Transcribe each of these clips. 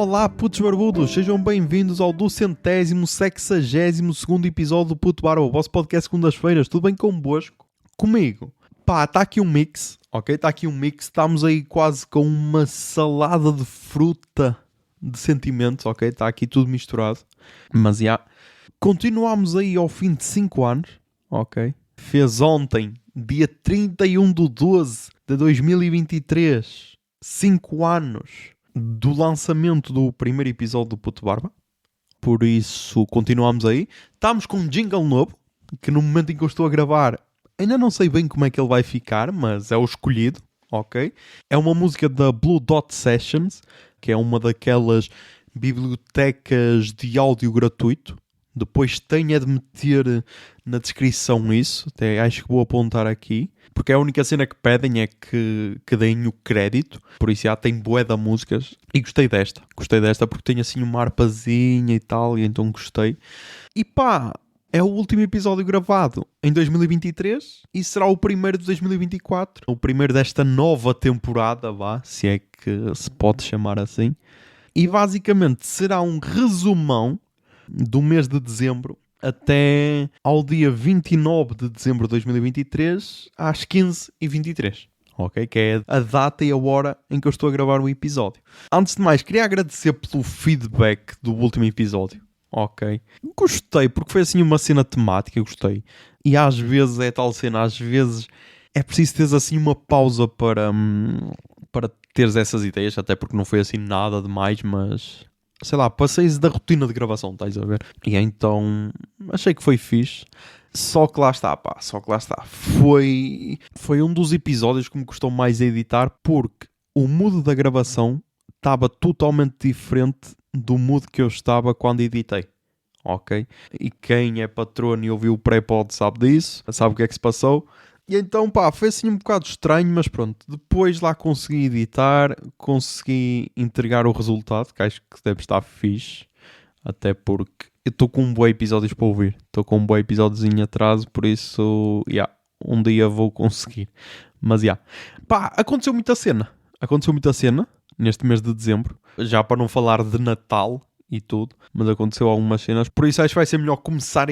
Olá, putos barbudos, sejam bem-vindos ao 262º episódio do Puto Barba, o vosso podcast segundas-feiras. Tudo bem convosco? Comigo? Pá, está aqui um mix, ok? Está aqui um mix, estamos aí quase com uma salada de fruta de sentimentos, ok? Está aqui tudo misturado. Mas já, continuamos aí ao fim de 5 anos, ok? Fez ontem, dia 31/12/2023, 5 anos do lançamento do primeiro episódio do Puto Barba. Por isso, continuamos aí. Estamos com um jingle novo, que no momento em que eu estou a gravar, ainda não sei bem como é que ele vai ficar, mas é o escolhido, ok? É uma música da Blue Dot Sessions, que é uma daquelas bibliotecas de áudio gratuito. Depois tenho de meter na descrição isso, até acho que vou apontar aqui, porque a única cena que pedem é que deem o crédito, por isso já tem bué de músicas, e gostei desta porque tem assim uma harpazinha e tal, e então gostei. E pá, é o último episódio gravado em 2023 e será o primeiro de 2024, o primeiro desta nova temporada, vá, se é que se pode chamar assim, e basicamente será um resumão do mês de dezembro até ao dia 29 de dezembro de 2023 às 15h23, ok? Que é a data e a hora em que eu estou a gravar o episódio. Antes de mais, queria agradecer pelo feedback do último episódio, ok? Gostei, porque foi assim uma cena temática, gostei. E às vezes é tal cena, às vezes é preciso teres assim uma pausa para teres essas ideias, até porque não foi assim nada demais, mas sei lá, passei da rotina de gravação, estás a ver? E então achei que foi fixe. Só que lá está, pá, Foi um dos episódios que me custou mais a editar, porque o mood da gravação estava totalmente diferente do mood que eu estava quando editei, ok? E quem é patrono e ouviu o pré-pod sabe disso, sabe o que é que se passou. E então, pá, foi assim um bocado estranho, mas pronto. Depois lá consegui editar, consegui entregar o resultado, que acho que deve estar fixe. Até porque eu estou com um bom episódios para ouvir. Estou com um bom episódiozinho atraso, por isso, um dia vou conseguir. Mas, pá, aconteceu muita cena neste mês de dezembro. Já para não falar de Natal e tudo, mas aconteceu algumas cenas, por isso acho que vai ser melhor começar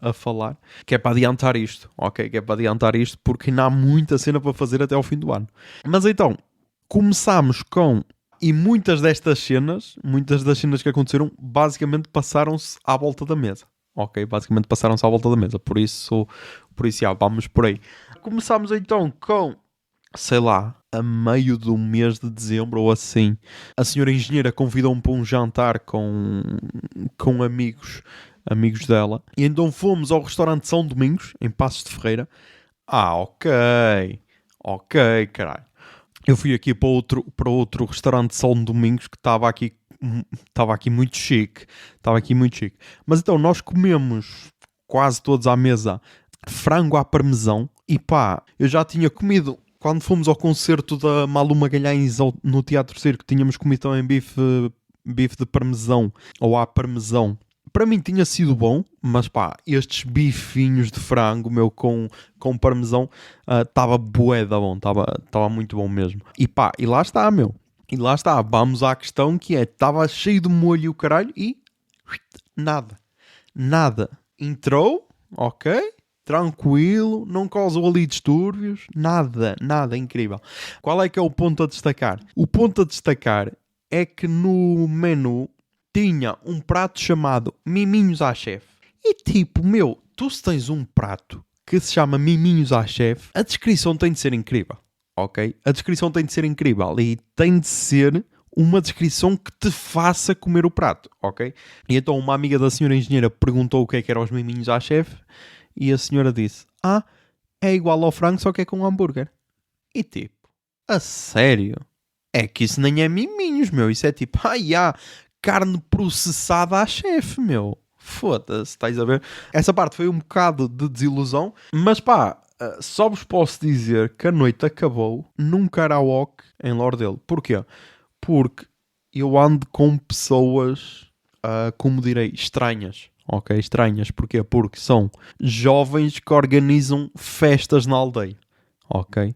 a falar, que é para adiantar isto, ok? Que é para adiantar isto, porque ainda há muita cena para fazer até ao fim do ano. Mas então, começámos com, e muitas das cenas que aconteceram, basicamente passaram-se à volta da mesa, ok? Basicamente passaram-se à volta da mesa, por isso vamos por aí. Começámos então com, sei lá, a meio do mês de dezembro ou assim, a senhora engenheira convidou-me para um jantar com amigos dela. E então fomos ao restaurante São Domingos, em Passos de Ferreira. Ok, caralho. Eu fui aqui para outro restaurante São Domingos que estava aqui muito chique. Mas então nós comemos quase todos à mesa frango à parmesão. E pá, eu já tinha comido. Quando fomos ao concerto da Malu Magalhães no Teatro Circo, tínhamos comido também bife de parmesão, ou à parmesão. Para mim tinha sido bom, mas pá, estes bifinhos de frango, meu, com parmesão, estava bué da bom, estava muito bom mesmo. E pá, e lá está, vamos à questão que é, estava cheio de molho e o caralho e nada. Entrou, ok? Tranquilo, não causou ali distúrbios, nada, incrível. Qual é que é o ponto a destacar? O ponto a destacar é que no menu tinha um prato chamado Miminhos à Chefe. E tipo, meu, tu se tens um prato que se chama Miminhos à Chefe, a descrição tem de ser incrível, ok? A descrição tem de ser incrível e tem de ser uma descrição que te faça comer o prato, ok? E então uma amiga da senhora engenheira perguntou o que eram os Miminhos à Chefe. E a senhora disse, é igual ao frango, só que é com hambúrguer. E tipo, a sério? É que isso nem é miminhos, meu. Isso é tipo, carne processada à chefe, meu. Foda-se, estás a ver? Essa parte foi um bocado de desilusão. Mas pá, só vos posso dizer que a noite acabou num karaoke em Lordelo. Porquê? Porque eu ando com pessoas, como direi, estranhas. Ok, estranhas. Porquê? Porque são jovens que organizam festas na aldeia. Ok?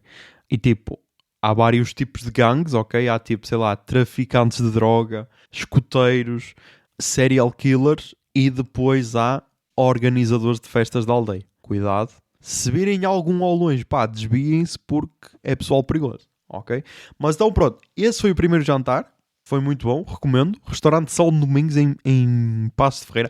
E tipo, há vários tipos de gangues, ok? Há tipo, sei lá, traficantes de droga, escoteiros, serial killers e depois há organizadores de festas da aldeia. Cuidado. Se virem algum ao longe, pá, desviem-se porque é pessoal perigoso, ok? Mas então pronto, esse foi o primeiro jantar. Foi muito bom, recomendo. Restaurante Sol de Domingos em Passos de Ferreira.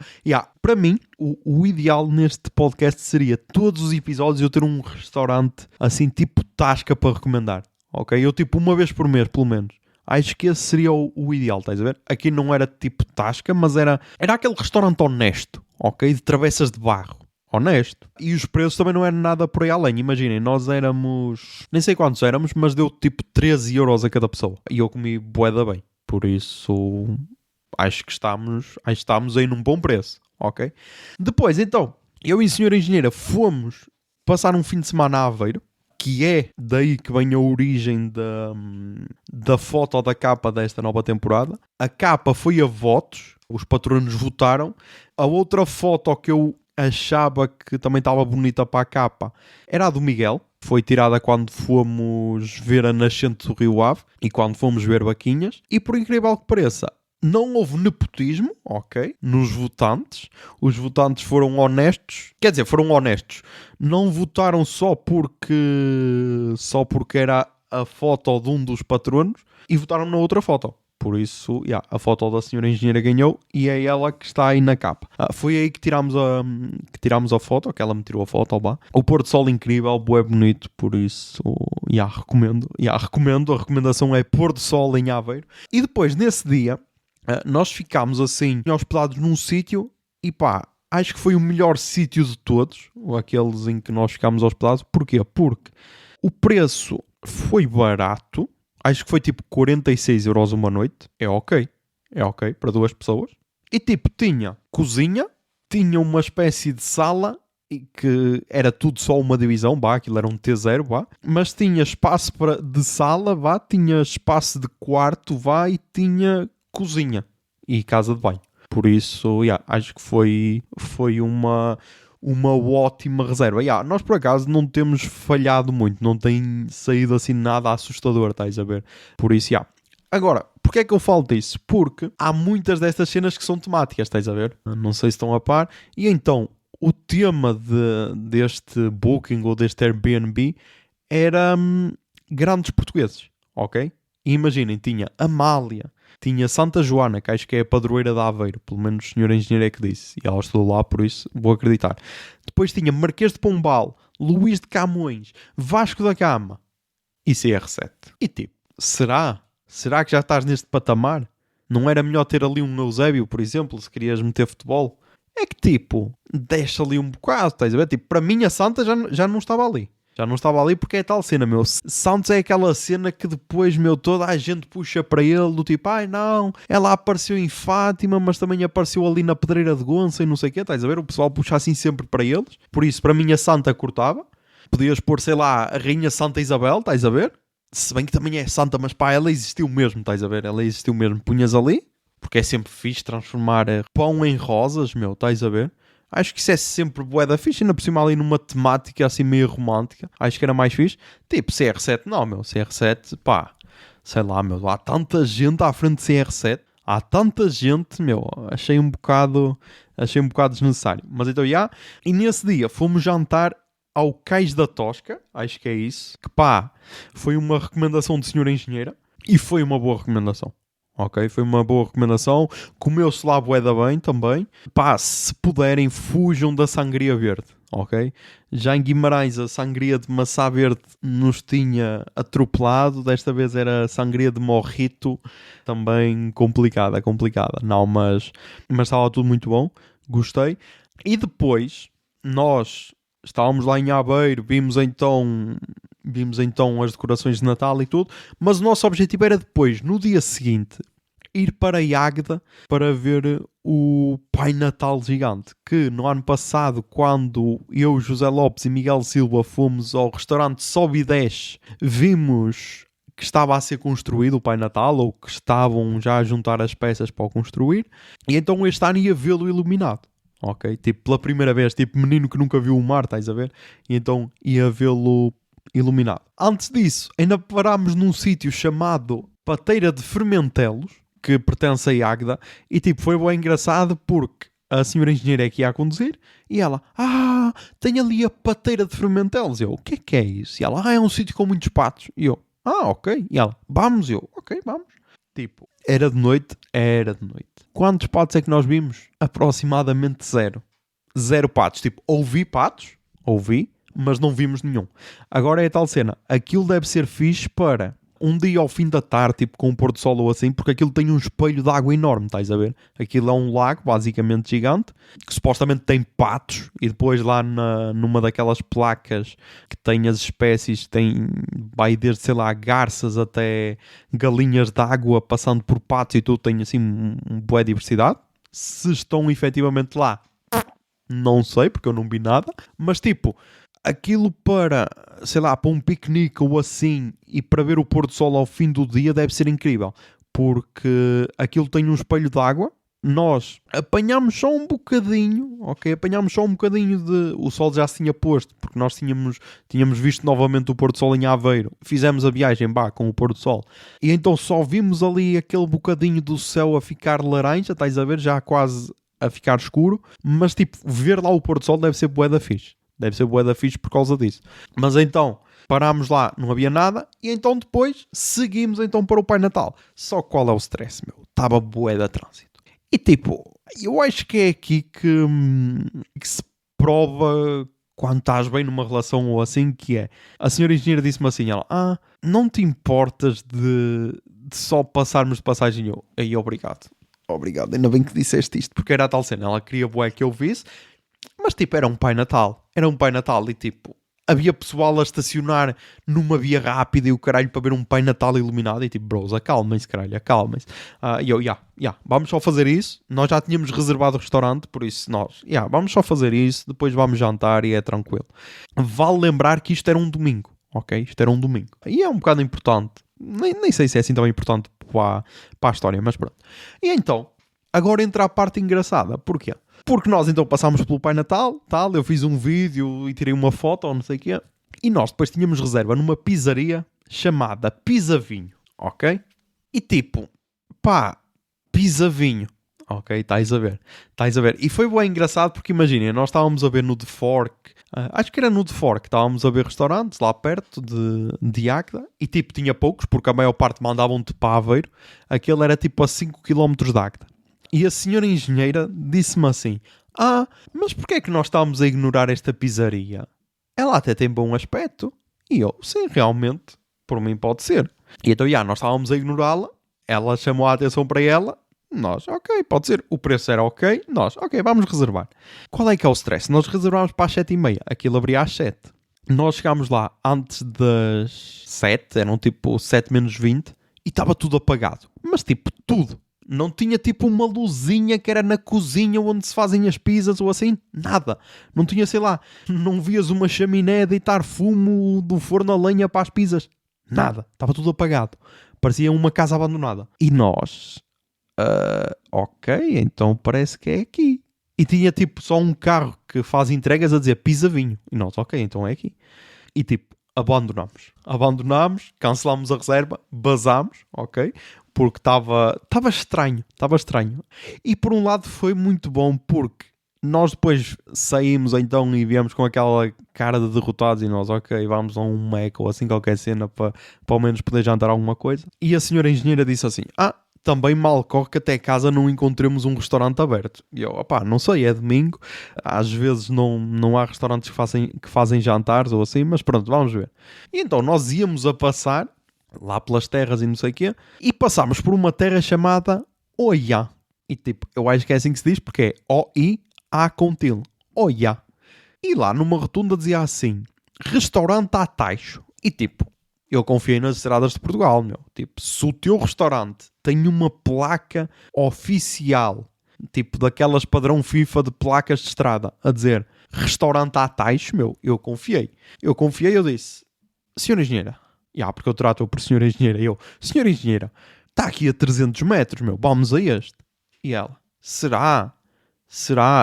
Para mim, o ideal neste podcast seria todos os episódios eu ter um restaurante assim tipo tasca para recomendar. Ok? Eu tipo uma vez por mês, pelo menos. Acho que esse seria o ideal, estás a ver? Aqui não era tipo tasca, mas era aquele restaurante honesto, ok? De travessas de barro. Honesto. E os preços também não eram nada por aí além. Imaginem, nós éramos... Nem sei quantos éramos, mas deu tipo 13 euros a cada pessoa. E eu comi bué da bem. Por isso, acho que estamos aí num bom preço, ok? Depois, então, eu e a senhora engenheira fomos passar um fim de semana a Aveiro, que é daí que vem a origem da foto da capa desta nova temporada. A capa foi a votos, os patronos votaram. A outra foto que eu achava que também estava bonita para a capa era a do Miguel. Foi tirada quando fomos ver a nascente do Rio Ave e quando fomos ver vaquinhas. E por incrível que pareça, não houve nepotismo, ok? Nos votantes. Os votantes foram honestos. Quer dizer, foram honestos. Não votaram só porque era a foto de um dos patronos e votaram na outra foto. Por isso, a foto da senhora engenheira ganhou e é ela que está aí na capa. Foi aí que tirámos a foto, que ela me tirou a foto lá. O pôr do sol incrível, bué bonito, por isso, recomendo. Recomendo, a recomendação é pôr do sol em Aveiro. E depois, nesse dia, nós ficámos assim, hospedados num sítio e pá, acho que foi o melhor sítio de todos, aqueles em que nós ficámos hospedados. Porquê? Porque o preço foi barato. Acho que foi tipo 46 euros uma noite. É ok para duas pessoas. E tipo, tinha cozinha, tinha uma espécie de sala, e que era tudo só uma divisão, aquilo era um T0, mas tinha espaço de sala, tinha espaço de quarto, e tinha cozinha e casa de banho. Por isso, acho que foi uma ótima reserva. Nós por acaso não temos falhado muito, não tem saído assim nada assustador, estás a ver? Por isso, Agora, porquê é que eu falo disso? Porque há muitas destas cenas que são temáticas, estás a ver? Não sei se estão a par. E então, o tema deste Booking ou deste Airbnb era grandes portugueses, ok? E imaginem, tinha Amália, tinha Santa Joana, que acho que é a padroeira de Aveiro, pelo menos o senhor engenheiro é que disse, e ela estudou lá, por isso vou acreditar. Depois tinha Marquês de Pombal, Luís de Camões, Vasco da Gama e CR7. E tipo, será que já estás neste patamar? Não era melhor ter ali um Eusébio, por exemplo, se querias meter futebol? É que tipo, deixa ali um bocado, estás a ver? Tipo, para mim a Santa já não estava ali. Já não estava ali porque é tal cena, meu. Santos é aquela cena que depois, meu, toda a gente puxa para ele, do tipo, não, ela apareceu em Fátima, mas também apareceu ali na Pedreira de Gonça e não sei o quê, estás a ver? O pessoal puxa assim sempre para eles. Por isso, para mim, a Santa cortava. Podias pôr, sei lá, a Rainha Santa Isabel, estás a ver? Se bem que também é santa, mas pá, ela existiu mesmo, estás a ver? Ela existiu mesmo. Punhas ali, porque é sempre fixe transformar pão em rosas, meu, estás a ver? Acho que isso é sempre bué da fixe, ainda por cima ali numa temática assim meio romântica. Acho que era mais fixe. Tipo, CR7 não, meu. CR7, pá, sei lá, meu. Há tanta gente à frente de CR7. Há tanta gente, meu. Achei um bocado desnecessário. Mas então, E nesse dia fomos jantar ao Cais da Tosca. Acho que é isso. Que pá, foi uma recomendação de senhora engenheira. E foi uma boa recomendação. Ok, foi uma boa recomendação. Comeu-se lá bué da bem também. Pá, se puderem, fujam da sangria verde, ok? Já em Guimarães a sangria de maçã verde nos tinha atropelado. Desta vez era a sangria de morrito, também complicada. Não, mas estava tudo muito bom. Gostei. E depois, nós estávamos lá em Aveiro, vimos então as decorações de Natal e tudo, mas o nosso objetivo era depois, no dia seguinte, ir para Águeda para ver o Pai Natal gigante, que no ano passado, quando eu, José Lopes e Miguel Silva fomos ao restaurante Sobe e Desce, vimos que estava a ser construído o Pai Natal, ou que estavam já a juntar as peças para o construir, e então este ano ia vê-lo iluminado. Ok? Tipo, pela primeira vez, tipo menino que nunca viu o mar, estás a ver? E então ia vê-lo iluminado. Antes disso, ainda parámos num sítio chamado Pateira de Fermentelos, que pertence a Águeda, e tipo, foi bem engraçado porque a senhora engenheira é que ia a conduzir e ela, tem ali a Pateira de Fermentelos. Eu, o que é isso? E ela, é um sítio com muitos patos. E eu, ok. E ela, vamos. Eu, ok, vamos. Tipo, era de noite. Quantos patos é que nós vimos? Aproximadamente zero. Zero patos. Tipo, ouvi patos, mas não vimos nenhum. Agora é a tal cena. Aquilo deve ser fixe para um dia ao fim da tarde, tipo com um pôr do sol ou assim, porque aquilo tem um espelho de água enorme, estás a ver? Aquilo é um lago, basicamente gigante, que supostamente tem patos, e depois lá numa daquelas placas que tem as espécies, vai desde, sei lá, garças até galinhas de água, passando por patos e tudo, tem assim boa diversidade. Se estão efetivamente lá, não sei, porque eu não vi nada, mas tipo, aquilo para, sei lá, para um piquenique ou assim e para ver o pôr do sol ao fim do dia deve ser incrível, porque aquilo tem um espelho de água. Nós apanhámos só um bocadinho, ok? Apanhámos só um bocadinho o sol já se tinha posto, porque nós tínhamos visto novamente o pôr do sol em Aveiro. Fizemos a viagem, com o pôr do sol. E então só vimos ali aquele bocadinho do céu a ficar laranja, estás a ver? Já quase a ficar escuro. Mas tipo, ver lá o pôr do sol deve ser bué da fixe. Deve ser bué da fixe por causa disso. Mas então, parámos lá, não havia nada. E então depois, seguimos então para o Pai Natal. Só qual é o stress, meu? Estava bué da trânsito. E tipo, eu acho que é aqui que se prova quando estás bem numa relação ou assim, que é... A senhora engenheira disse-me assim, ela... não te importas de só passarmos de passagem? Eu, aí, obrigado, ainda bem que disseste isto, porque era a tal cena. Ela queria bué que eu visse. Mas tipo, era um Pai Natal e tipo, havia pessoal a estacionar numa via rápida e o caralho para ver um Pai Natal iluminado e tipo, bros, acalmem-se, caralho, acalmem-se. E eu, vamos só fazer isso. Nós já tínhamos reservado o restaurante, por isso vamos só fazer isso, depois vamos jantar e é tranquilo. Vale lembrar que isto era um domingo, ok? Isto era um domingo. E é um bocado importante. Nem sei se é assim tão importante para a história, mas pronto. E então, agora entra a parte engraçada. Porquê? Porque nós então passámos pelo Pai Natal, tal, eu fiz um vídeo e tirei uma foto ou não sei o quê, e nós depois tínhamos reserva numa pizzaria chamada Pizza Vinho, ok? E tipo, Pizza Vinho, ok? Estás a ver. E foi bem engraçado porque imaginem, nós estávamos a ver no The Fork, acho que era no The Fork, estávamos a ver restaurantes lá perto de Águeda, e tipo, tinha poucos, porque a maior parte mandavam-te para Aveiro, aquele era tipo a 5 km de Águeda. E a senhora engenheira disse-me assim, mas porquê é que nós estamos a ignorar esta pizzaria? Ela até tem bom aspecto. E eu, sim, realmente, por mim pode ser. E então, nós estávamos a ignorá-la, ela chamou a atenção para ela, nós, ok, pode ser. O preço era ok, nós, ok, vamos reservar. Qual é que é o stress? Nós reservámos para as 7h30, aquilo abria às 7. Nós chegámos lá antes das 7, eram tipo 7 menos 20, e estava tudo apagado. Mas tipo, tudo. Não tinha tipo uma luzinha que era na cozinha onde se fazem as pizzas ou assim. Nada. Não tinha, sei lá, não vias uma chaminé a deitar fumo do forno a lenha para as pizzas. Nada. Estava tudo apagado. Parecia uma casa abandonada. E nós... ok, então parece que é aqui. E tinha tipo só um carro que faz entregas a dizer Pizza Vinho. E nós, ok, então é aqui. E tipo, abandonámos, cancelámos a reserva, basámos, ok? Porque estava estranho. E por um lado foi muito bom porque nós depois saímos então e viemos com aquela cara de derrotados e nós, ok, vamos a um Mac ou assim qualquer cena para ao menos poder jantar alguma coisa. E a senhora engenheira disse assim, também mal corre que até casa não encontremos um restaurante aberto. E eu, não sei, é domingo, às vezes não há restaurantes que fazem jantares ou assim, mas pronto, vamos ver. E então nós íamos a passar lá pelas terras e não sei o quê, e passámos por uma terra chamada Oiá. E tipo, eu acho que é assim que se diz, porque é O-I-A com tilde. Oiá. E lá numa rotunda dizia assim, restaurante à taixo. E tipo, eu confiei nas estradas de Portugal, meu. Tipo, se o teu restaurante tem uma placa oficial, tipo daquelas padrão FIFA de placas de estrada, a dizer restaurante à taixo, meu, eu confiei. Eu disse, senhora engenheira, porque eu trato-o por senhora engenheira. Eu, senhora engenheira, está aqui a 300 metros, meu, vamos a este. E ela, será?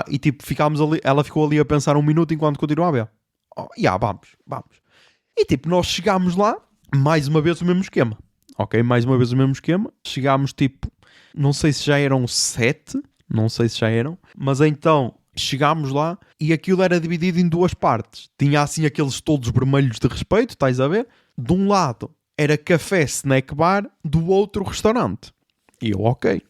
E tipo, ficámos ali, ela ficou ali a pensar um minuto enquanto continuava. Vamos. E tipo, nós chegámos lá, mais uma vez o mesmo esquema. Ok? Mais uma vez o mesmo esquema. Chegámos tipo, não sei se já eram 7, não sei se já eram, mas então chegámos lá e aquilo era dividido em duas partes. Tinha assim aqueles toldos vermelhos de respeito, estás a ver? De um lado era café, snack bar, do outro restaurante. E eu, ok.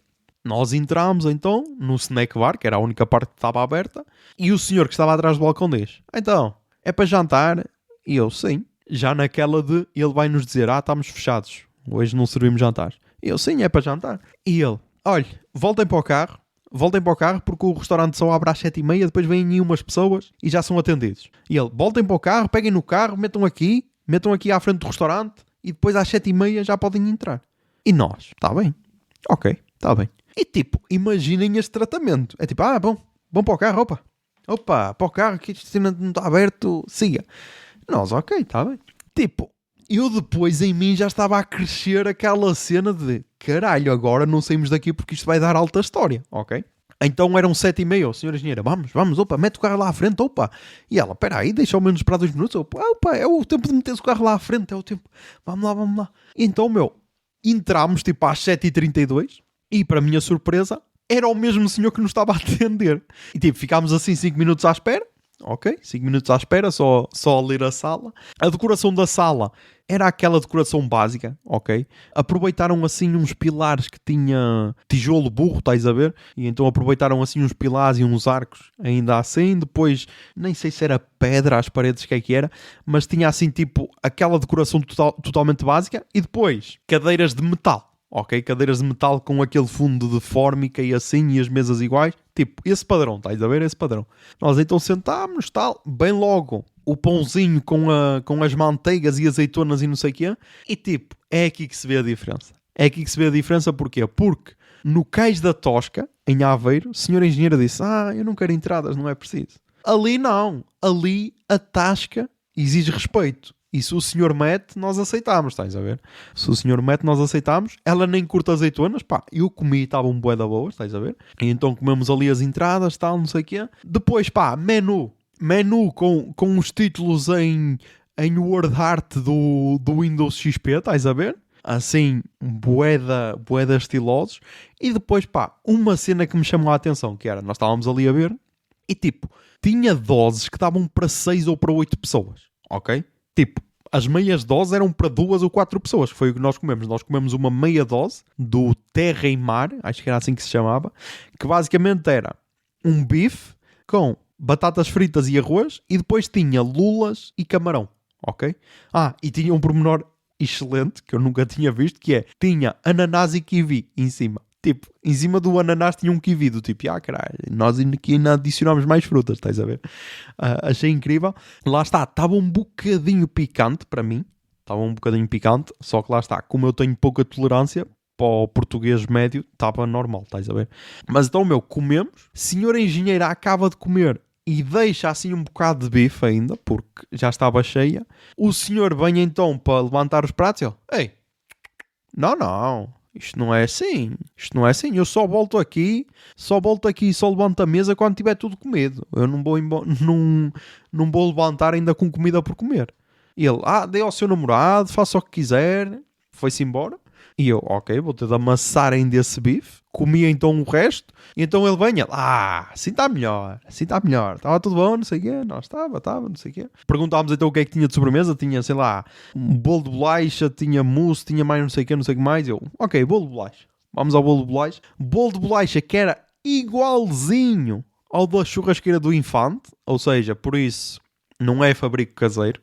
Nós entramos então no snack bar, que era a única parte que estava aberta, e o senhor que estava atrás do balcão diz: então, é para jantar? E eu, sim. Já naquela de ele vai nos dizer: estamos fechados, hoje não servimos jantar. E eu, sim, é para jantar. E ele: olha, voltem para o carro porque o restaurante só abre às 7h30, depois vêm umas pessoas e já são atendidos. E ele: voltem para o carro, peguem no carro, metam aqui à frente do restaurante e depois às 7h30 já podem entrar. E nós: está bem, ok, está bem. E tipo, imaginem este tratamento. É tipo, bom para o carro, opa, para o carro, que isto não está aberto, siga. Nós, ok, está bem. Tipo, eu depois em mim já estava a crescer aquela cena de caralho, agora não saímos daqui porque isto vai dar alta história, ok? Então eram 7h30, senhora engenheira, vamos, opa, mete o carro lá à frente, opa. E ela, espera aí, deixa ao menos esperar 2 minutos, opa, é o tempo de meter o carro lá à frente, é o tempo, vamos lá. E então, entramos tipo às 7h32 e para minha surpresa, era o mesmo senhor que nos estava a atender. E tipo, ficámos assim 5 minutos à espera, ok? 5 minutos à espera, só a ler a sala. A decoração da sala era aquela decoração básica, ok? Aproveitaram assim uns pilares que tinha tijolo burro, estás a ver? E então aproveitaram assim uns pilares e uns arcos, ainda assim. Depois, nem sei se era pedra às paredes, que era, mas tinha assim tipo aquela decoração totalmente básica. E depois, cadeiras de metal. Ok, cadeiras de metal com aquele fundo de fórmica e assim, e as mesas iguais. Tipo, esse padrão, estás a ver? Esse padrão. Nós então sentámos, tal, bem logo, o pãozinho com as manteigas e azeitonas e não sei o quê. E tipo, é aqui que se vê a diferença. É aqui que se vê a diferença, porquê? Porque no Cais da Tosca, em Aveiro, a senhora engenheira disse: eu não quero entradas, não é preciso. Ali não. Ali a tasca exige respeito. E se o senhor mete, nós aceitamos, estás a ver? Se o senhor mete, nós aceitamos. Ela nem curta azeitonas, eu comi e estava um bué da boa, estás a ver? E então comemos ali as entradas, tal, não sei o quê. Depois, menu. Menu com os títulos em word art do Windows XP, estás a ver? Assim, bué da estilosos. E depois, uma cena que me chamou a atenção, que era, nós estávamos ali a ver, e tipo, tinha doses que davam para 6 ou para 8 pessoas, ok? Tipo, as meias doses eram para 2 ou 4 pessoas. Foi o que nós comemos. Nós comemos uma meia dose do Terra e Mar, acho que era assim que se chamava, que basicamente era um bife com batatas fritas e arroz e depois tinha lulas e camarão, ok? E tinha um pormenor excelente, que eu nunca tinha visto, que é, tinha ananás e kiwi em cima. Tipo, em cima do ananás tinha um kiwi, do tipo, caralho, nós aqui ainda adicionámos mais frutas, estás a ver? Achei incrível. Lá está, estava um bocadinho picante para mim. Só que lá está, como eu tenho pouca tolerância para o português médio, estava normal, estás a ver? Mas então, comemos. Senhora engenheira acaba de comer e deixa assim um bocado de bife ainda, porque já estava cheia. O senhor vem então para levantar os pratos e ele, ei, não. Isto não é assim. Eu só volto aqui e só levanto a mesa quando tiver tudo comido. Eu não vou levantar ainda com comida por comer. E ele, dê ao seu namorado, faça o que quiser. Foi-se embora. E eu, ok, vou ter de amassar ainda esse bife. Comi então o resto. E então ele vem, assim está melhor. Estava tudo bom, não sei o quê. Não, estava, não sei o quê. Perguntámos então o que é que tinha de sobremesa. Tinha, sei lá, um bolo de bolacha, tinha mousse, tinha mais não sei o que mais. Eu, ok, bolo de bolacha. Vamos ao bolo de bolacha. Bolo de bolacha que era igualzinho ao da churrasqueira do Infante. Ou seja, por isso, não é fabrico caseiro.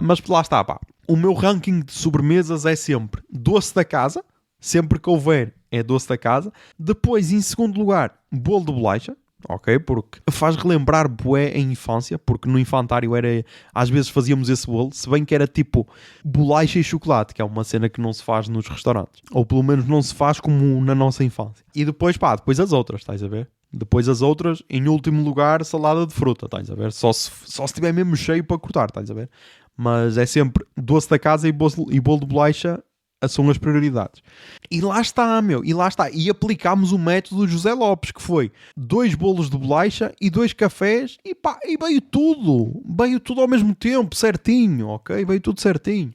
Mas lá está, o meu ranking de sobremesas é sempre doce da casa. Sempre que houver é doce da casa. Depois, em segundo lugar, bolo de bolacha. Ok? Porque faz relembrar bué a infância. Porque no infantário era... Às vezes fazíamos esse bolo. Se bem que era tipo bolacha e chocolate. Que é uma cena que não se faz nos restaurantes. Ou pelo menos não se faz como na nossa infância. E depois, depois as outras, estás a ver? Depois as outras, em último lugar, salada de fruta, estás a ver? Só se estiver mesmo cheio para cortar, estás a ver? Mas é sempre doce da casa e bolo de bolacha São as prioridades. E lá está, meu. E lá está. E aplicámos o método José Lopes, que foi 2 bolos de bolacha e 2 cafés. E pá, e veio tudo. Veio tudo ao mesmo tempo, certinho, ok? Veio tudo certinho.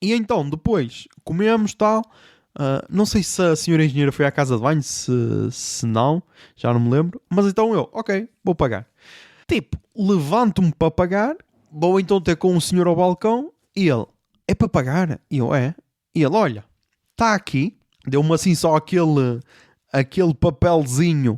E então, depois, comemos tal. Não sei se a senhora engenheira foi à casa de banho, se não, já não me lembro. Mas então eu, ok, vou pagar. Tipo, levanto-me para pagar. Vou então ter com o senhor ao balcão. E ele, é para pagar? E eu, é. E ele, olha, está aqui. Deu-me assim só aquele papelzinho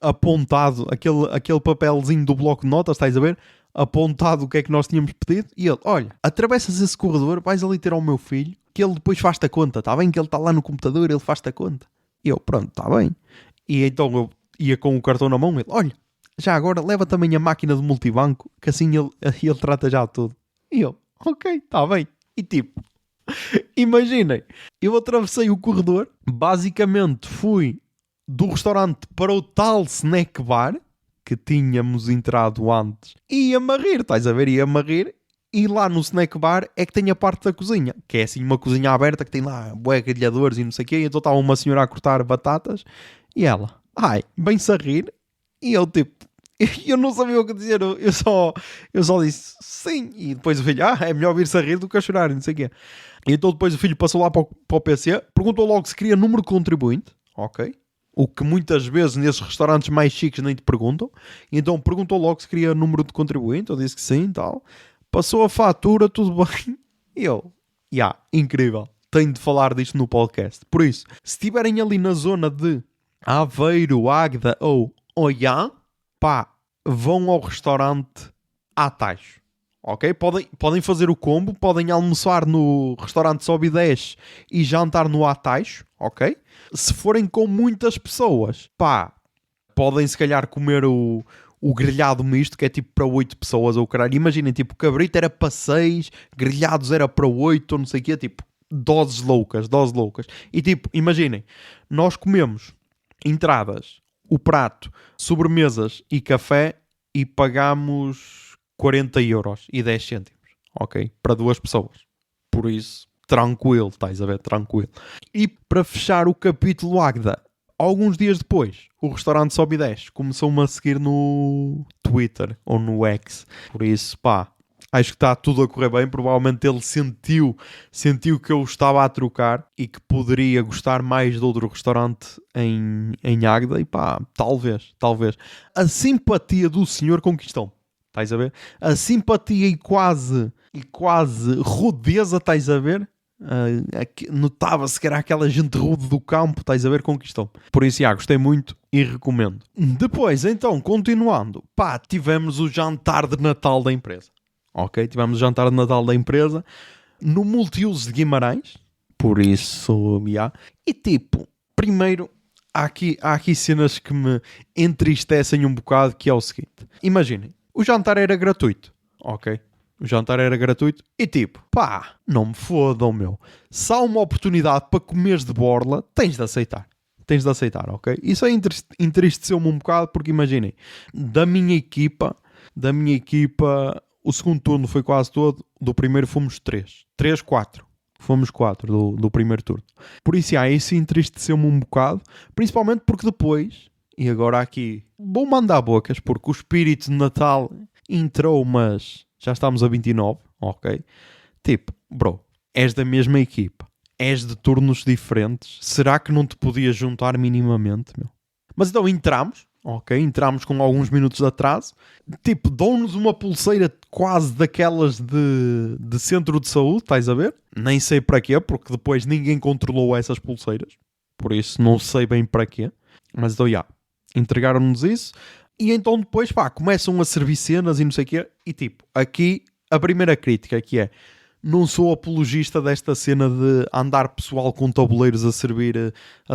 apontado, aquele papelzinho do bloco de notas, estás a ver? Apontado o que é que nós tínhamos pedido. E ele, olha, atravessas esse corredor, vais ali ter ao meu filho, que ele depois faz-te a conta, está bem? Que ele está lá no computador, ele faz-te a conta. E eu, pronto, está bem. E então eu ia com o cartão na mão, ele, olha, já agora leva também a máquina de multibanco, que assim ele trata já tudo. E eu, ok, está bem. E tipo, imaginem, eu atravessei o corredor, basicamente fui do restaurante para o tal snack bar que tínhamos entrado antes e ia-me a rir, estás a ver? Ia-me a rir. E lá no snack bar é que tem a parte da cozinha, que é assim uma cozinha aberta que tem lá bué grelhadores e não sei o quê. E então estava uma senhora a cortar batatas e ela, ai, bem-se a rir. E eu tipo, eu não sabia o que dizer, eu só disse sim. E depois o filho, é melhor vir-se a rir do que a chorar, não sei o quê. E então depois o filho passou lá para o PC, perguntou logo se queria número de contribuinte, ok? O que muitas vezes nesses restaurantes mais chiques nem te perguntam. E então perguntou logo se queria número de contribuinte, eu disse que sim e tal. Passou a fatura, tudo bem. E eu, incrível. Tenho de falar disto no podcast. Por isso, se estiverem ali na zona de Aveiro, Águeda ou Oiã, pá, vão ao restaurante Ataixo. Ok? Podem fazer o combo, podem almoçar no restaurante Sobe 10 e jantar no Ataixo, ok? Se forem com muitas pessoas, pá, podem se calhar comer o grelhado misto, que é tipo para 8 pessoas ou caralho. Imaginem, tipo, o cabrito era para 6, grelhados era para 8 ou não sei o quê, tipo, doses loucas. E tipo, imaginem, nós comemos entradas, o prato, sobremesas e café e pagamos 40 euros e 10 cêntimos, ok? Para 2 pessoas. Por isso, tranquilo, estás a ver? Tranquilo. E para fechar o capítulo Águeda, alguns dias depois, o restaurante Sobe 10 começou-me a seguir no Twitter ou no X. Por isso, pá, acho que está tudo a correr bem. Provavelmente ele sentiu que eu estava a trocar e que poderia gostar mais de outro restaurante em Águeda. E pá, talvez. A simpatia do senhor conquistou-me. Estás a ver? A simpatia e quase rudeza, estás a ver? Notava-se que era aquela gente rude do campo, estás a ver, conquistou. Por isso, gostei muito e recomendo. Depois, então, continuando, pá, tivemos o jantar de Natal da empresa. Ok? Tivemos o jantar de Natal da empresa no Multiuso de Guimarães. Por isso, E tipo, primeiro, há aqui cenas que me entristecem um bocado, que é o seguinte. Imaginem, o jantar era gratuito, ok? O jantar era gratuito e tipo, pá, não me fodam, meu. Se há uma oportunidade para comeres de borla, tens de aceitar. Ok? Isso aí entristeceu-me um bocado porque imaginem, da minha equipa, o segundo turno foi quase todo, do primeiro fomos 4. Fomos 4 do primeiro turno. Por isso, isso entristeceu-me um bocado, principalmente porque depois, e agora aqui, vou mandar bocas, porque o espírito de Natal entrou, mas já estamos a 29, ok? Tipo, bro, és da mesma equipa, és de turnos diferentes, será que não te podias juntar minimamente, meu? Mas então entramos, ok? Entramos com alguns minutos de atraso, tipo, dão-nos uma pulseira quase daquelas de centro de saúde, estás a ver? Nem sei para quê, porque depois ninguém controlou essas pulseiras, por isso não sei bem para quê, mas então, entregaram-nos isso. E então depois, pá, começam a servir cenas e não sei o quê. E tipo, aqui a primeira crítica que é, não sou apologista desta cena de andar pessoal com tabuleiros a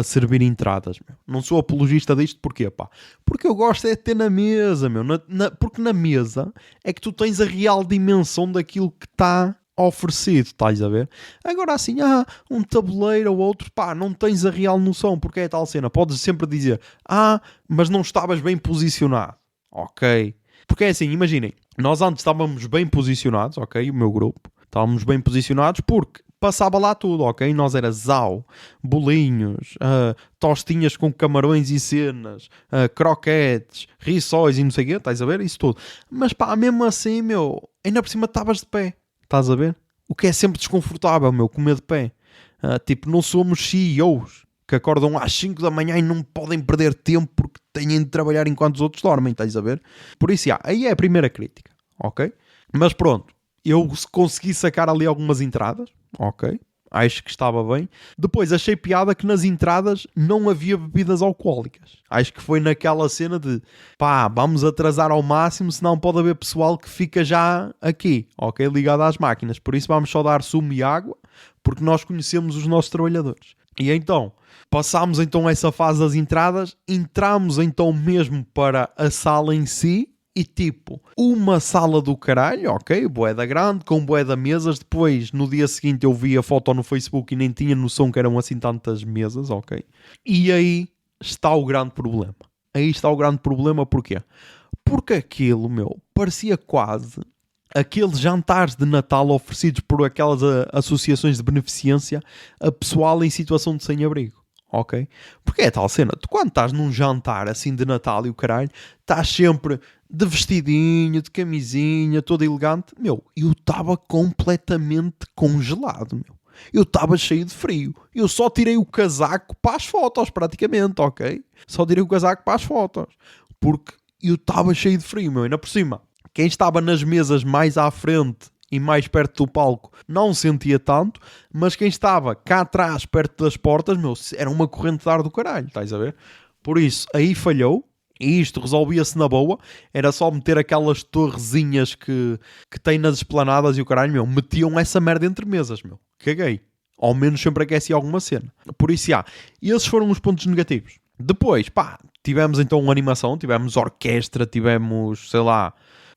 servir entradas, meu. Não sou apologista disto, porquê, pá? Porque eu gosto é de ter na mesa, meu. Porque na mesa é que tu tens a real dimensão daquilo que está oferecido, estás a ver? Agora assim, um tabuleiro ou outro, pá, não tens a real noção, porque é tal cena. Podes sempre dizer, mas não estavas bem posicionado. Ok. Porque é assim, imaginem, nós antes estávamos bem posicionados, ok, o meu grupo, estávamos bem posicionados porque passava lá tudo, ok? Nós era zau, bolinhos, tostinhas com camarões e cenas, croquetes, rissóis e não sei o quê, estás a ver? Isso tudo. Mas pá, mesmo assim, meu, ainda por cima estavas de pé, estás a ver? O que é sempre desconfortável, meu, comer de pé. Tipo, não somos CEOs que acordam às 5 da manhã e não podem perder tempo porque têm de trabalhar enquanto os outros dormem, estás a ver? Por isso, aí é a primeira crítica, ok? Mas pronto, eu consegui sacar ali algumas entradas, ok? Acho que estava bem. Depois achei piada que nas entradas não havia bebidas alcoólicas. Acho que foi naquela cena de pá, vamos atrasar ao máximo, senão pode haver pessoal que fica já aqui, ok? Ligado às máquinas. Por isso vamos só dar sumo e água, porque nós conhecemos os nossos trabalhadores. E então, passámos então essa fase das entradas, entramos então mesmo para a sala em si, e tipo, uma sala do caralho, ok, bué da grande, com bué da mesas. Depois, no dia seguinte, eu vi a foto no Facebook e nem tinha noção que eram assim tantas mesas, ok. E aí está o grande problema. Aí está o grande problema, porquê? Porque aquilo, meu, parecia quase aqueles jantares de Natal oferecidos por aquelas associações de beneficência a pessoal em situação de sem-abrigo. Ok? Porque é tal cena, tu quando estás num jantar assim de Natal e o caralho, estás sempre de vestidinho, de camisinha, todo elegante, meu, eu estava completamente congelado, meu. Eu estava cheio de frio. Eu só tirei o casaco para as fotos, praticamente, ok? Só tirei o casaco para as fotos. Porque eu estava cheio de frio, meu. Ainda por cima, quem estava nas mesas mais à frente e mais perto do palco não sentia tanto, mas quem estava cá atrás, perto das portas, meu, era uma corrente de ar do caralho, estás a ver? Por isso, aí falhou, e isto resolvia-se na boa, era só meter aquelas torrezinhas que tem nas esplanadas e o caralho, meu, metiam essa merda entre mesas, meu, caguei. Ao menos sempre aquecia alguma cena. Por isso, esses foram os pontos negativos. Depois, pá, tivemos então uma animação, tivemos orquestra, tivemos, sei lá,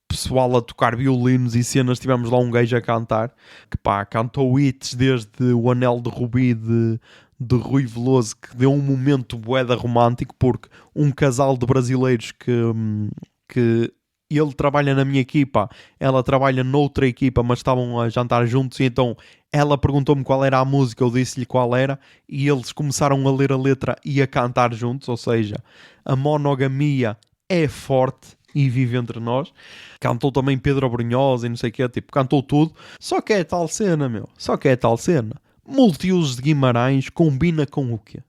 pessoal a tocar violinos e cenas. Tivemos lá um gajo a cantar que pá, cantou hits desde o Anel de Rubi de Rui Veloso, que deu um momento bué-da romântico, porque um casal de brasileiros que ele trabalha na minha equipa, ela trabalha noutra equipa, mas estavam a jantar juntos, e então ela perguntou-me qual era a música, eu disse-lhe qual era, e eles começaram a ler a letra e a cantar juntos. Ou seja, a monogamia é forte e vive entre nós. Cantou também Pedro Brunhosa e não sei o que, tipo, cantou tudo. Só que é tal cena, meu. Só que é tal cena. Multiusos de Guimarães combina com o quê?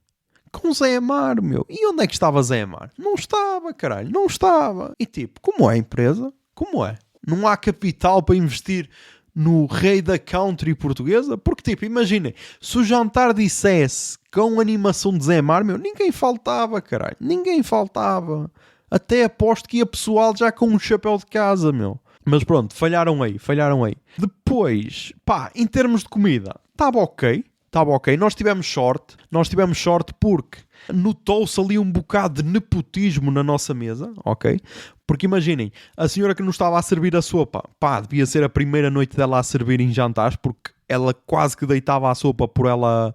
Com Zé Amar, meu. E onde é que estava Zé Amar? Não estava, caralho. Não estava. E tipo, como é a empresa? Como é? Não há capital para investir no rei da country portuguesa? Porque tipo, imaginem, se o jantar dissesse com animação de Zé Amar, meu, ninguém faltava, caralho. Ninguém faltava. Até aposto que ia pessoal já com um chapéu de casa, meu. Mas pronto, falharam aí. Depois, pá, em termos de comida, estava ok. Nós tivemos sorte porque notou-se ali um bocado de nepotismo na nossa mesa, ok? Porque imaginem, a senhora que nos estava a servir a sopa, pá, devia ser a primeira noite dela a servir em jantares, porque ela quase que deitava a sopa por ela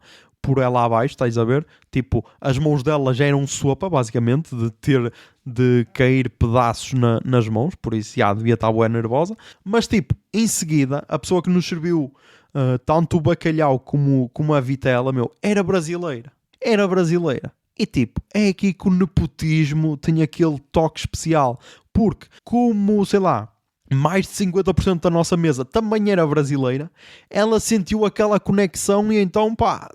abaixo, estás a ver? Tipo, as mãos dela já eram sopa, basicamente, de cair pedaços nas mãos, por isso devia estar bué nervosa. Mas tipo, em seguida, a pessoa que nos serviu tanto o bacalhau como a vitela, meu, era brasileira. E tipo, é aqui que o nepotismo tem aquele toque especial, porque como, sei lá, mais de 50% da nossa mesa também era brasileira, ela sentiu aquela conexão e então, pá,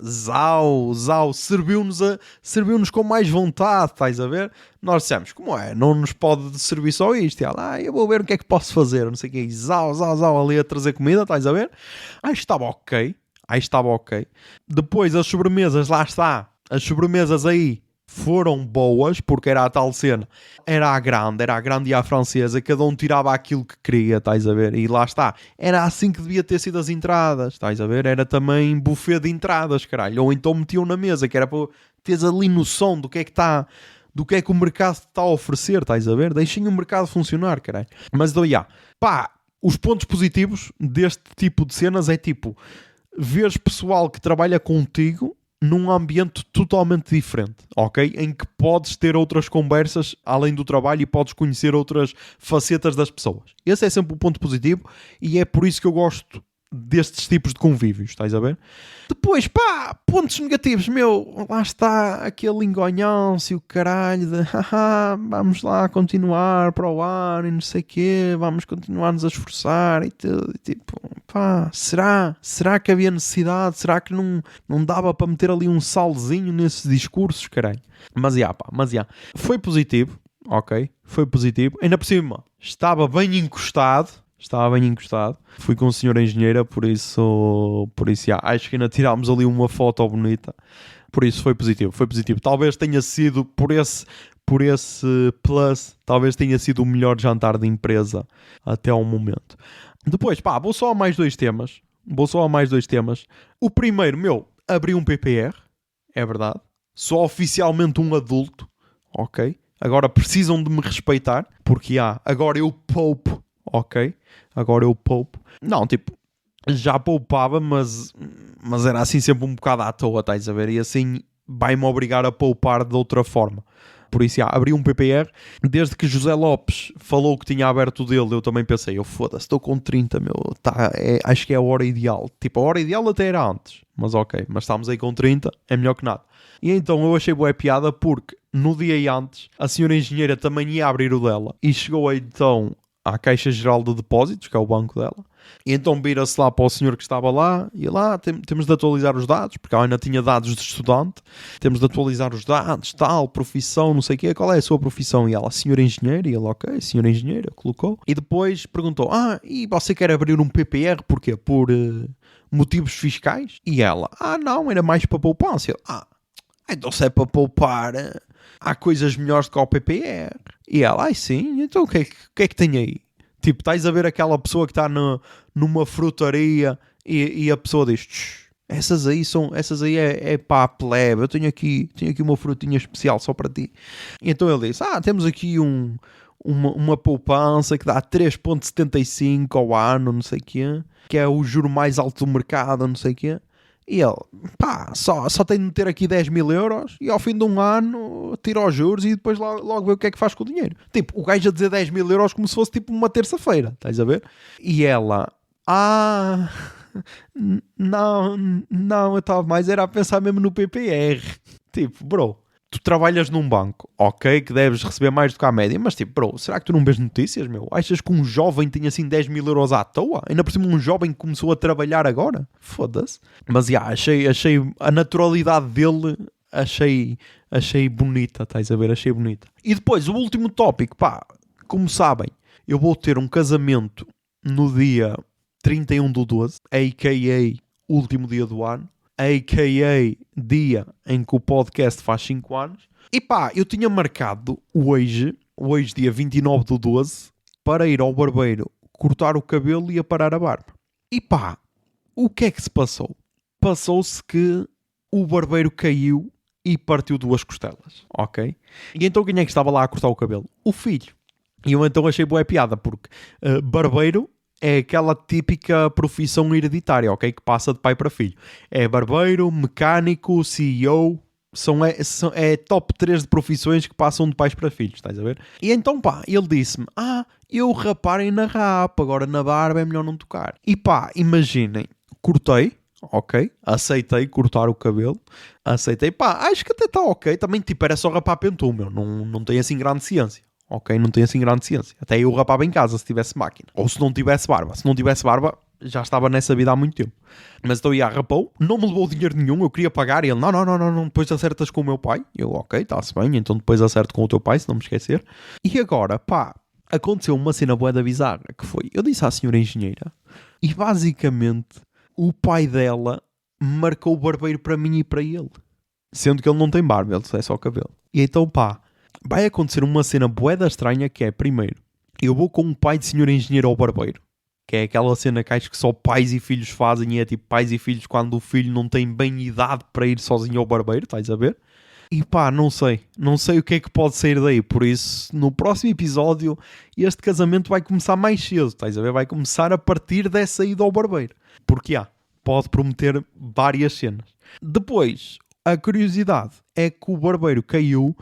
serviu-nos com mais vontade, estás a ver? Nós dissemos, como é? Não nos pode servir só isto. E ela, eu vou ver o que é que posso fazer, não sei o que, ali a trazer comida, estás a ver? Aí estava ok. Depois as sobremesas, lá está, as sobremesas aí foram boas, porque era a tal cena, era a grande e a francesa, cada um tirava aquilo que queria, estás a ver? E lá está, era assim que devia ter sido as entradas, estás a ver? Era também buffet de entradas, caralho, ou então metiam na mesa, que era para teres ali noção do que é que o mercado está a oferecer, estás a ver? Deixem o mercado funcionar, caralho. Mas então, pá, os pontos positivos deste tipo de cenas é tipo, veres pessoal que trabalha contigo num ambiente totalmente diferente, ok? Em que podes ter outras conversas além do trabalho e podes conhecer outras facetas das pessoas. Esse é sempre o ponto positivo e é por isso que eu gosto destes tipos de convívios, estás a ver? Depois, pá, pontos negativos, meu, lá está aquele engonhão-se, o caralho de vamos lá continuar para o ar e não sei o quê, vamos continuar-nos a esforçar e tudo, e tipo, pá, será que havia necessidade? Será que não dava para meter ali um salzinho nesses discursos, caralho? Mas foi positivo, ok, foi positivo, ainda por cima, estava bem encostado. Fui com a senhora engenheira, por isso acho que ainda tirámos ali uma foto bonita. Por isso foi positivo. Talvez tenha sido por esse plus, talvez tenha sido o melhor jantar de empresa até ao momento. Depois, pá, vou só a mais dois temas. O primeiro, abri um PPR, é verdade. Sou oficialmente um adulto, ok? Agora precisam de me respeitar, porque agora eu poupo. Ok, agora eu poupo. Não, tipo, já poupava, mas era assim sempre um bocado à toa, estás a ver? E assim vai-me obrigar a poupar de outra forma. Por isso, abri um PPR. Desde que José Lopes falou que tinha aberto dele, eu também pensei, foda-se, estou com 30, acho que é a hora ideal. Tipo, a hora ideal até era antes, mas ok, mas estamos aí com 30, é melhor que nada. E então eu achei boa piada porque no dia antes a senhora engenheira também ia abrir o dela e chegou então à Caixa Geral de Depósitos, que é o banco dela, e então vira-se lá para o senhor que estava lá, e lá temos de atualizar os dados, porque ela ainda tinha dados de estudante, temos de atualizar os dados, tal, profissão, não sei o quê, qual é a sua profissão? E ela, senhora engenheira, e ele, ok, senhora engenheira, colocou, e depois perguntou, e você quer abrir um PPR, porquê? Por motivos fiscais? E ela, não, era mais para poupança. Então se é para poupar, há coisas melhores do que o PPR. E ela, sim, então o que é que tem aí? Tipo, estás a ver aquela pessoa que está numa frutaria e a pessoa diz, essas aí é para a plebe, eu tenho aqui uma frutinha especial só para ti. E então ele disse, temos aqui uma poupança que dá 3,75 ao ano, não sei o quê, que é o juro mais alto do mercado, não sei o quê. E ele, só tem de meter aqui 10 mil euros e ao fim de um ano tira os juros e depois logo vê o que é que faz com o dinheiro. Tipo, o gajo a dizer 10 mil euros como se fosse tipo uma terça-feira, estás a ver? E ela, não, eu estava mais era a pensar mesmo no PPR. Tipo, bro, tu trabalhas num banco, ok, que deves receber mais do que a média, mas tipo, bro, será que tu não vês notícias, meu? Achas que um jovem tem assim 10 mil euros à toa? Ainda por cima um jovem que começou a trabalhar agora? Foda-se. Mas achei a naturalidade dele, achei bonita, estás a ver? Achei bonita. E depois, o último tópico, como sabem, eu vou ter um casamento no dia 31/12, a.k.a. último dia do ano, a.k.a. dia em que o podcast faz 5 anos. E eu tinha marcado hoje dia 29/12, para ir ao barbeiro cortar o cabelo e aparar a barba. E o que é que se passou? Passou-se que o barbeiro caiu e partiu 2 costelas, ok? E então quem é que estava lá a cortar o cabelo? O filho. E eu então achei boa piada, porque barbeiro é aquela típica profissão hereditária, ok? Que passa de pai para filho. É barbeiro, mecânico, CEO, é top 3 de profissões que passam de pais para filhos, estás a ver? E então, ele disse-me, eu raparem na rapa, agora na barba é melhor não tocar. E imaginem, cortei, ok? Aceitei cortar o cabelo, aceitei, acho que até está ok, também tipo era só rapar pentum, meu, não tem assim grande ciência. Ok, não tem assim grande ciência. Até eu rapava em casa se tivesse máquina. Ou se não tivesse barba. Se não tivesse barba, já estava nessa vida há muito tempo. Mas então rapou, não me levou dinheiro nenhum, eu queria pagar e ele, não, depois acertas com o meu pai. Eu, ok, está-se bem, então depois acerto com o teu pai, se não me esquecer. E agora, aconteceu uma cena bué da bizarra, que foi, eu disse à senhora engenheira, e basicamente, o pai dela marcou o barbeiro para mim e para ele. Sendo que ele não tem barba, ele é só cabelo. E então, vai acontecer uma cena bué da estranha que é, primeiro, eu vou com um pai de senhor engenheiro ao barbeiro, que é aquela cena que acho que só pais e filhos fazem e é tipo pais e filhos quando o filho não tem bem idade para ir sozinho ao barbeiro, estás a ver? E não sei o que é que pode sair daí, por isso no próximo episódio este casamento vai começar mais cedo, estás a ver? Vai começar a partir dessa ida ao barbeiro, porque pode prometer várias cenas. Depois, a curiosidade é que o barbeiro caiu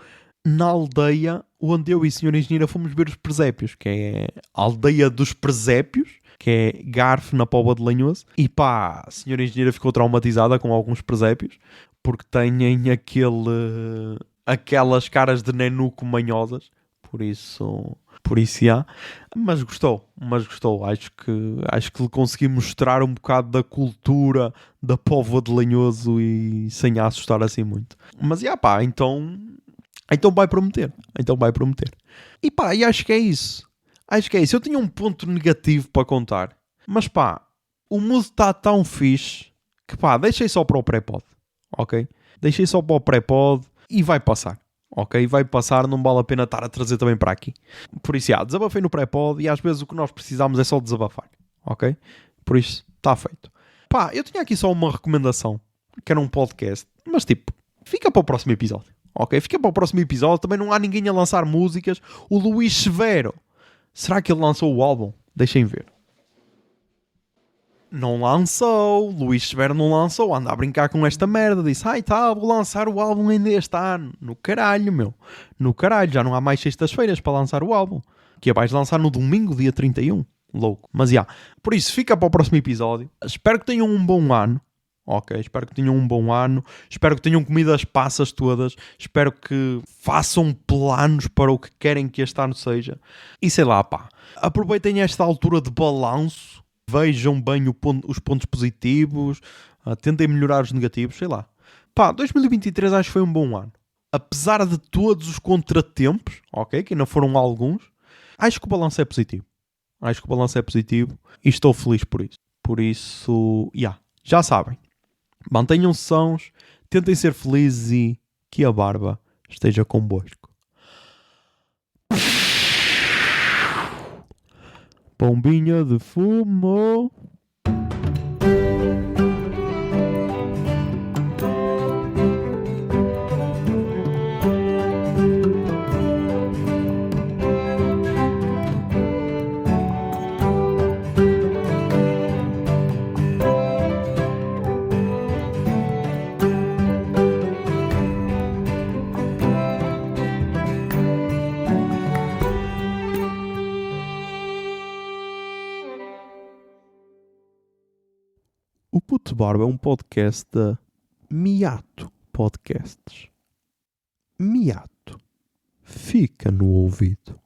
na aldeia onde eu e a senhora engenheira fomos ver os presépios, que é a aldeia dos presépios, que é Garfo na Póvoa de Lanhoso. E pá, a senhora engenheira ficou traumatizada com alguns presépios, porque têm aquelas caras de nenuco manhosas. Por isso já. Mas gostou. Acho que lhe consegui mostrar um bocado da cultura da Póvoa de Lanhoso e sem a assustar assim muito. Mas já pá, então vai prometer. E pá, e acho que é isso. Eu tinha um ponto negativo para contar. Mas pá, o mood está tão fixe que pá, deixei só para o pré-pod. Ok? Deixei só para o pré-pod e vai passar. Ok? Vai passar, não vale a pena estar a trazer também para aqui. Por isso, desabafei no pré-pod e às vezes o que nós precisamos é só desabafar. Ok? Por isso, está feito. Pá, eu tinha aqui só uma recomendação, que era um podcast, mas tipo, fica para o próximo episódio. Ok? Fica para o próximo episódio, também não há ninguém a lançar músicas. O Luís Severo, será que ele lançou o álbum? Deixem ver. Não lançou, Luís Severo não lançou, anda a brincar com esta merda, disse, vou lançar o álbum ainda este ano. No caralho, meu. No caralho, já não há mais sextas-feiras para lançar o álbum. Que vais lançar no domingo, dia 31. Louco. Mas por isso, fica para o próximo episódio. Espero que tenham um bom ano. Ok, espero que tenham um bom ano. Espero que tenham comido as passas todas. Espero que façam planos para o que querem que este ano seja. E sei lá, pá. Aproveitem esta altura de balanço. Vejam bem os pontos positivos, tentem melhorar os negativos, sei lá. Pá, 2023 acho que foi um bom ano. Apesar de todos os contratempos, ok, que ainda foram alguns, acho que o balanço é positivo. E estou feliz por isso. Por isso, já sabem. Mantenham-se sãos, tentem ser felizes e que a barba esteja convosco. Pombinha de fumo. O Puto Barba é um podcast da Miato Podcasts. Miato. Fica no ouvido.